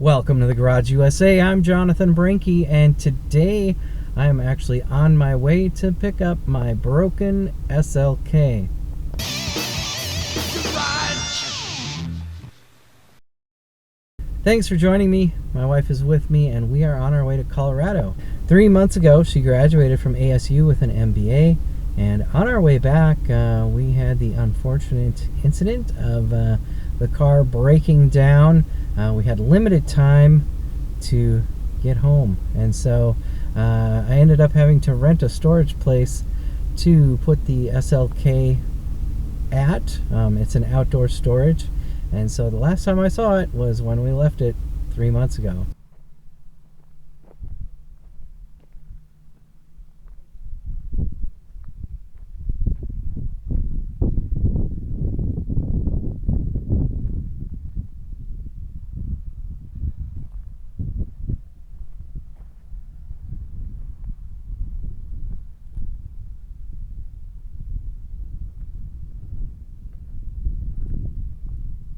Welcome to the Garage USA. I'm Jonathan Brinke, and today I am actually on my way to pick up my broken SLK. Thanks for joining me. My wife is with me, and we are on our way to Colorado. 3 months ago, she graduated from ASU with an MBA, and on our way back, we had the unfortunate incident of the car breaking down. We had limited time to get home, and so I ended up having to rent a storage place to put the SLK at. It's an outdoor storage, and so the last time I saw it was when we left it 3 months ago.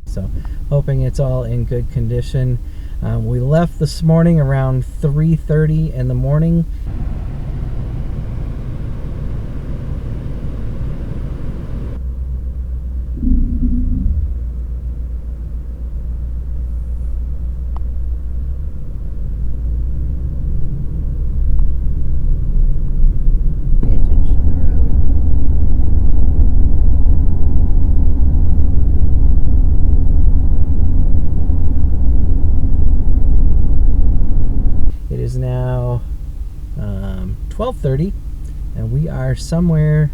So hoping it's all in good condition. We left this morning around 3:30 in the morning. It is now 12:30, and we are somewhere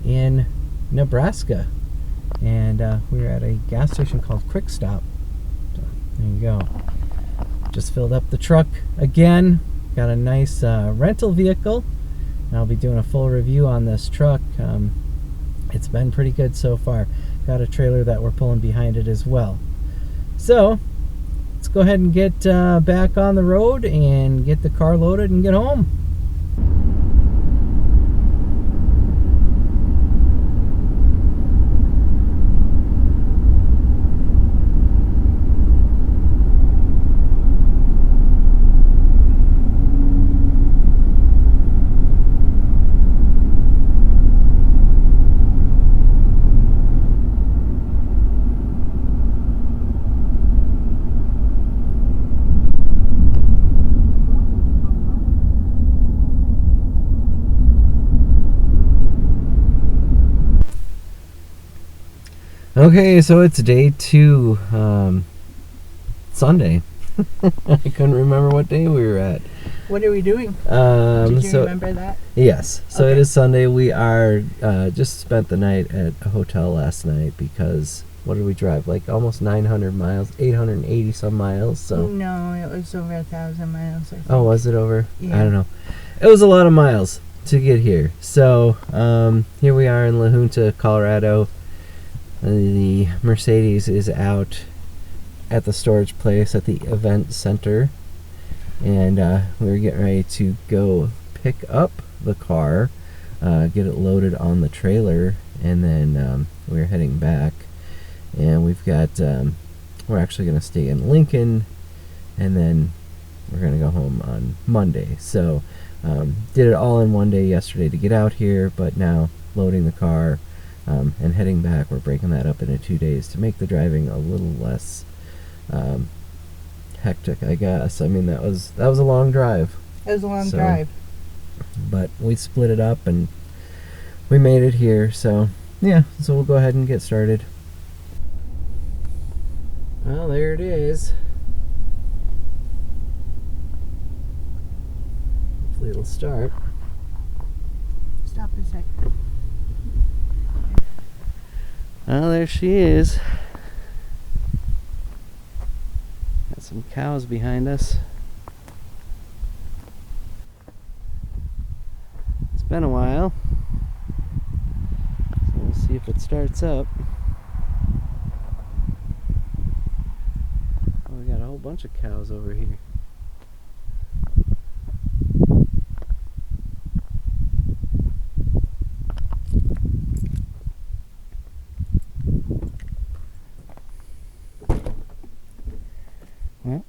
in Nebraska, and we're at a gas station called Quick Stop. So there you go. Just filled up the truck again. Got a nice rental vehicle, and I'll be doing a full review on this truck. It's been pretty good so far. Got a trailer that we're pulling behind it as well. So let's go ahead and get back on the road and get the car loaded and get home. Okay, so it's day 2, Sunday. I couldn't remember what day we were at. What are we doing? Did you remember that? Yes. So Okay. It is Sunday. We are just spent the night at a hotel last night because what did we drive? Like almost 900 miles, 880 some miles. So. No, it was over 1,000 miles. I think. Oh, was it over? Yeah. I don't know. It was a lot of miles to get here. So here we are in La Junta, Colorado. The Mercedes is out at the storage place at the event center, and we're getting ready to go pick up the car, get it loaded on the trailer, and then we're heading back. And we've got we're actually going to stay in Lincoln, and then we're going to go home on Monday. So did it all in one day yesterday to get out here, but now loading the car and heading back, we're breaking that up into 2 days to make the driving a little less hectic, I guess. I mean, that was a long drive. It was a long drive. But we split it up and we made it here. So yeah, so we'll go ahead and get started. Well, there it is. Hopefully it'll start. Stop a sec. Oh, there she is. Got some cows behind us. It's been a while. So we'll see if it starts up. Oh, we got a whole bunch of cows over here. Well,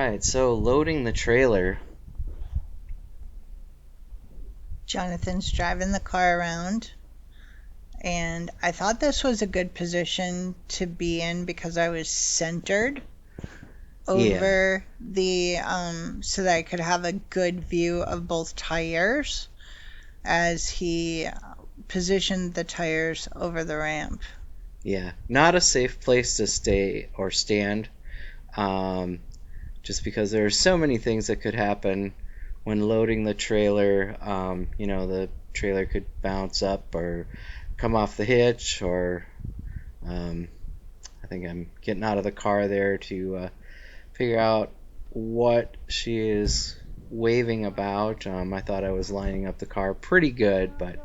right, so loading the trailer. Jonathan's driving the car around, and I thought this was a good position to be in because I was centered over the so that I could have a good view of both tires as he positioned the tires over the ramp. Yeah, not a safe place to stay or stand, just because there are so many things that could happen when loading the trailer. The trailer could bounce up or come off the hitch, or I think I'm getting out of the car there to figure out what she is waving about. I thought I was lining up the car pretty good, but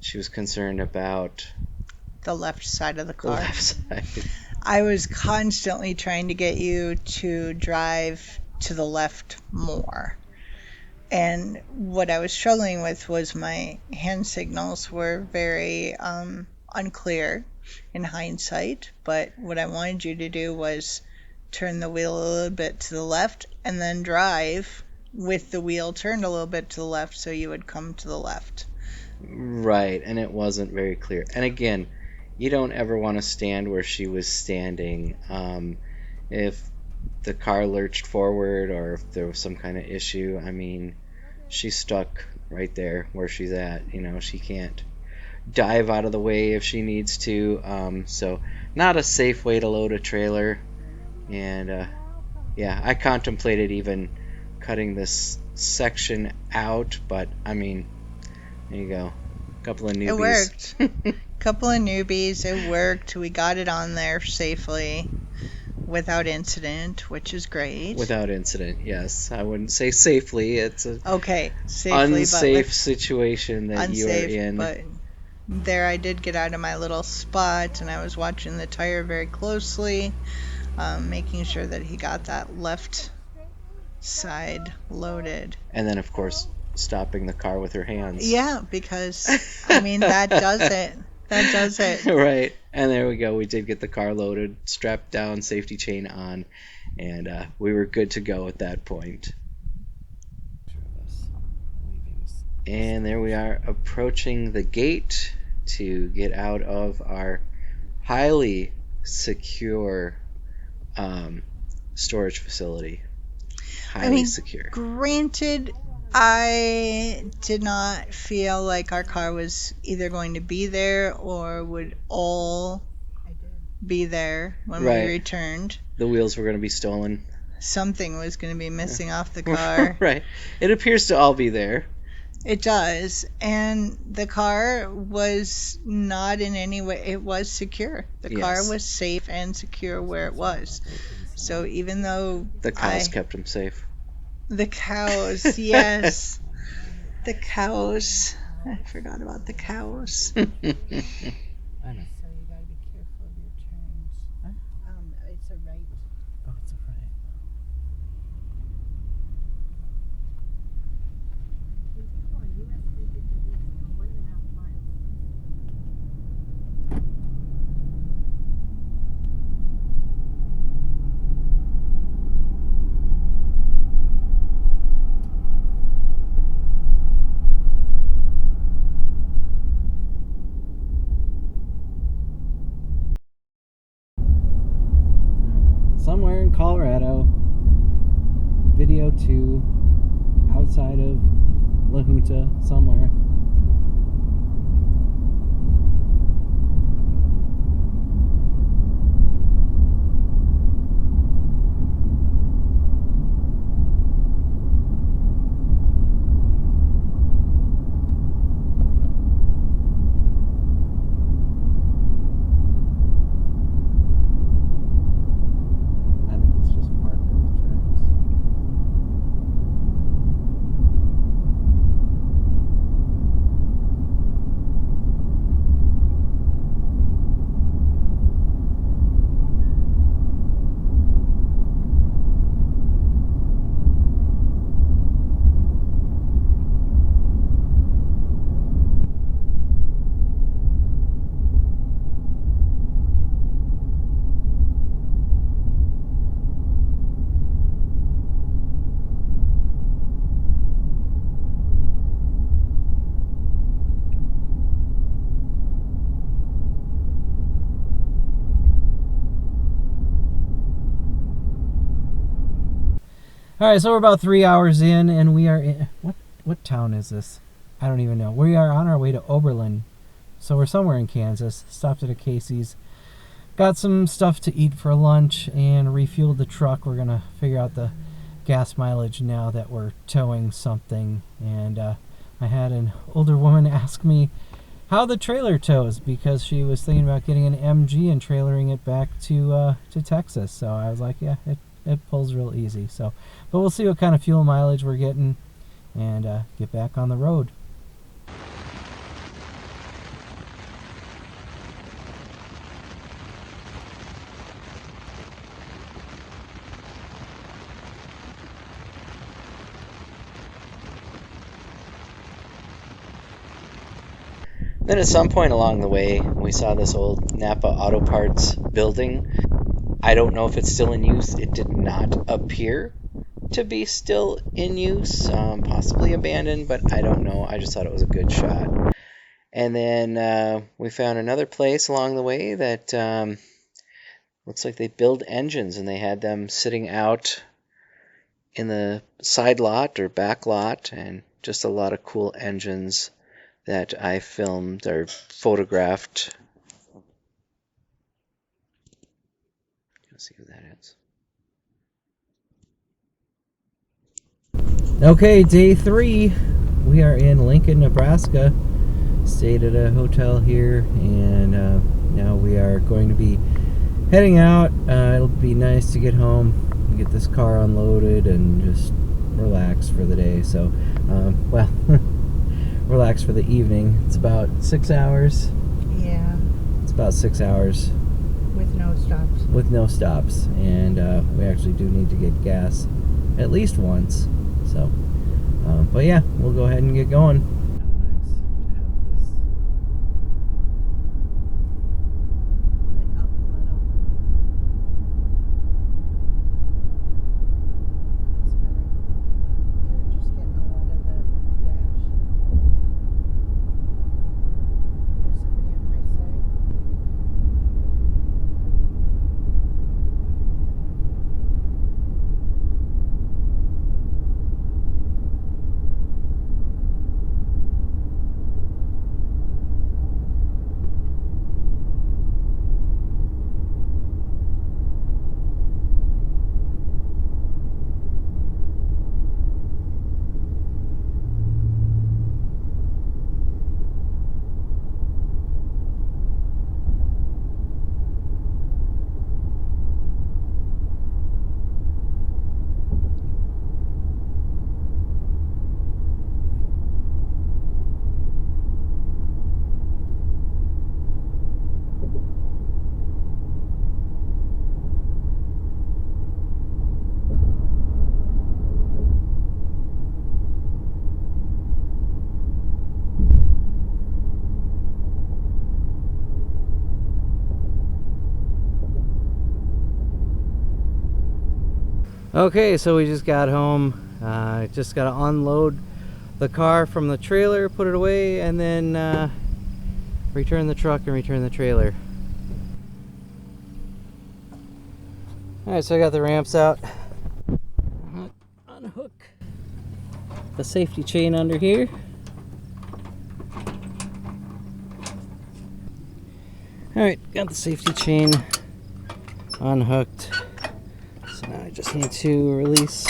she was concerned about the left side of the the car. left side. I was constantly trying to get you to drive to the left more. And what I was struggling with was my hand signals were very unclear in hindsight. But what I wanted you to do was turn the wheel a little bit to the left and then drive with the wheel turned a little bit to the left so you would come to the left. Right, and it wasn't very clear. And again, you don't ever want to stand where she was standing. If the car lurched forward or if there was some kind of issue, I mean, she's stuck right there where she's at. She can't dive out of the way if she needs to. So not a safe way to load a trailer. And I contemplated even cutting this section out, but I mean, there you go. A couple of newbies. It worked. Couple of newbies. It worked. We got it on there safely without incident, which is great. Without incident, yes. I wouldn't say safely. It's a safely, unsafe situation that you are in. But there I did get out of my little spot, and I was watching the tire very closely, making sure that he got that left side loaded. And then, of course, stopping the car with her hands. Yeah, because, I mean, that does it. That does it. Right. And there we go. We did get the car loaded, strapped down, safety chain on, and we were good to go at that point. And there we are, approaching the gate to get out of our highly secure storage facility. Highly secure. Granted, I did not feel like our car was either going to be there or would all be there when we returned. The wheels were going to be stolen. Something was going to be missing off the car. Right. It appears to all be there. It does. And the car was not in any way, it was secure. The car was safe and secure where it was. So even though the cows kept him safe. The cows, yes. The cows. I forgot about the cows. I know. So you gotta be careful of your turns. Huh? It's a right. Oh, it's a right. Somewhere in Colorado, video 2, outside of La Junta, somewhere. All right, so we're about 3 hours in, and we are in what town is this? I don't even know. We are on our way to Oberlin, so we're somewhere in Kansas. Stopped at a Casey's, got some stuff to eat for lunch, and refueled the truck. We're gonna figure out the gas mileage now that we're towing something. And I had an older woman ask me how the trailer tows, because she was thinking about getting an MG and trailering it back to Texas. So I was like, yeah, it pulls real easy. So, but we'll see what kind of fuel mileage we're getting and get back on the road. Then at some point along the way, we saw this old Napa Auto Parts building. I don't know if it's still in use. It did not appear to be still in use, possibly abandoned, but I don't know. I just thought it was a good shot. And then we found another place along the way that looks like they build engines, and they had them sitting out in the side lot or back lot, and just a lot of cool engines that I filmed or photographed. Let's see who that is. Okay, day 3. We are in Lincoln, Nebraska. Stayed at a hotel here, and now we are going to be heading out. It'll be nice to get home, get this car unloaded, and just relax for the day. So, well, relax for the evening. It's about 6 hours. Yeah. It's about 6 hours. With no stops. With no stops. And we actually do need to get gas at least once. So, but yeah, we'll go ahead and get going. Okay, so we just got home. Just got to unload the car from the trailer, put it away, and then return the truck and return the trailer. Alright, so I got the ramps out. Unhook the safety chain under here. Alright, got the safety chain unhooked. So now I just need to release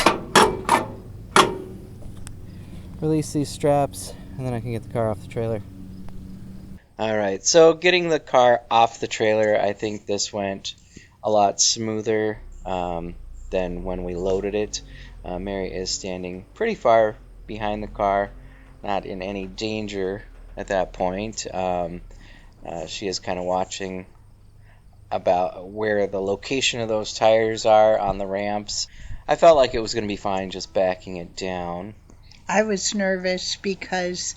these straps, and then I can get the car off the trailer. All right, so getting the car off the trailer, I think this went a lot smoother than when we loaded it. Mary is standing pretty far behind the car, not in any danger at that point. She is kind of watching about where the location of those tires are on the ramps. I felt like it was going to be fine just backing it down. I was nervous because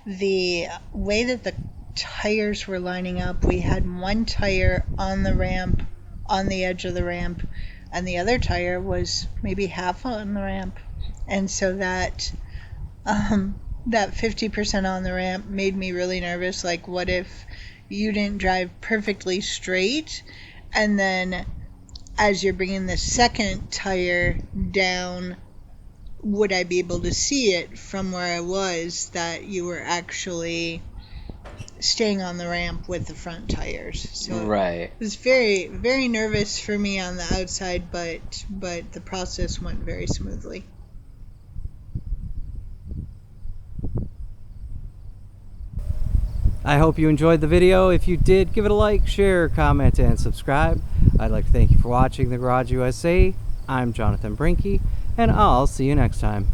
the way that the tires were lining up, we had one tire on the ramp, on the edge of the ramp, and the other tire was maybe half on the ramp. And so that 50% on the ramp made me really nervous. Like, what if you didn't drive perfectly straight, and then as you're bringing the second tire down would I be able to see it from where I was that you were actually staying on the ramp with the front tires. So Right. it was very, very nervous for me on the outside, but the process went very smoothly. I hope you enjoyed the video. If you did, give it a like, share, comment, and subscribe. I'd like to thank you for watching The Garage USA. I'm Jonathan Brinke, and I'll see you next time.